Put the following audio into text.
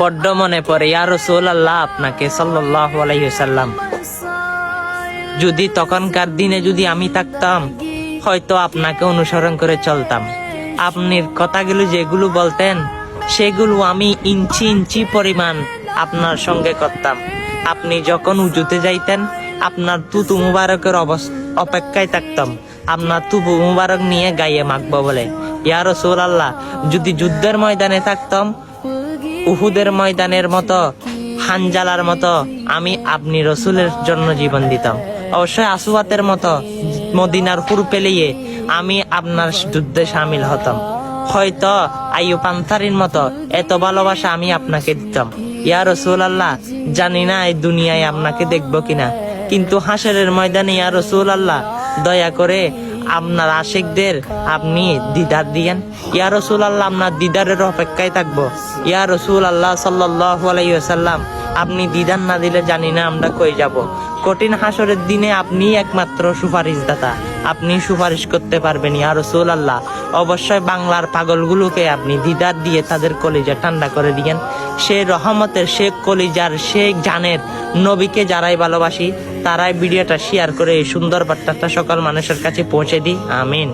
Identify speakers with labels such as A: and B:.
A: বড্ড মনে পড়ে ইয়া রাসূলুল্লাহ আপনাকে সাল্লাল্লাহু আলাইহি ওয়াসাল্লাম। যদি তখনকার দিনে যদি আমি থাকতাম, হয়তো আপনাকে অনুসরণ করে চলতাম। আপনার কথাগুলো যেগুলো বলতেন, সেগুলো আমি ইঞ্চি ইঞ্চি পরিমাণ আপনার সঙ্গে করতাম। আপনি যখন উজুতে যাইতেন, আপনার তুতু মুবারকের অপেক্ষায় থাকতাম, আপনার তুবু মুবারক নিয়ে গায়ে মাখবো বলে। ইয়া রাসূলুল্লাহ, যদি যুদ্ধের ময়দানে থাকতাম, উহুদের ময়দানের মতো, হানজালার মতো আমি আপনি রসুলের জন্য জীবন দিতাম। অবশ্যই আসওয়াতের মতো মদিনার হুর পেলিয়ে আমি আপনার যুদ্ধে সামিল হতাম। হয়তো আইয়ুব আনসারীর মতো এত ভালোবাসা আমি আপনাকে দিতাম। ইয়া রাসূলুল্লাহ, জানি না এই দুনিয়ায় আপনাকে দেখবো কিনা, কিন্তু হাসরের ময়দানে ইয়া রাসূলুল্লাহ দয়া করে আপনার আশিকদের আপনি দিদার দিয়েন। ইয়া রাসূলুল্লাহ, আপনার দিদারের অপেক্ষায় থাকবো। ইয়া রাসূলুল্লাহ সাল্লাল্লাহু আলাইহি ওয়াসাল্লাম, আপনি দিদার না দিলে জানি না আমরা কই যাব। কঠিন হাসরের দিনে আপনি একমাত্র সুপারিশদাতা, আপনি সুপারিশ করতে পারবেন। ইয়া রাসূলুল্লাহ, অবশ্যই বাংলার পাগলগুলোকে আপনি দিদার দিয়ে তাদের কলিজা ঠান্ডা করে দিয়েন। সে রহমতের, সে কলিজার, সে জানের নবীকে যারাই ভালোবাসি, তারাই ভিডিওটা শেয়ার করে এই সুন্দর বার্তাটা সকল মানুষের কাছে পৌঁছে দিই। আমিন।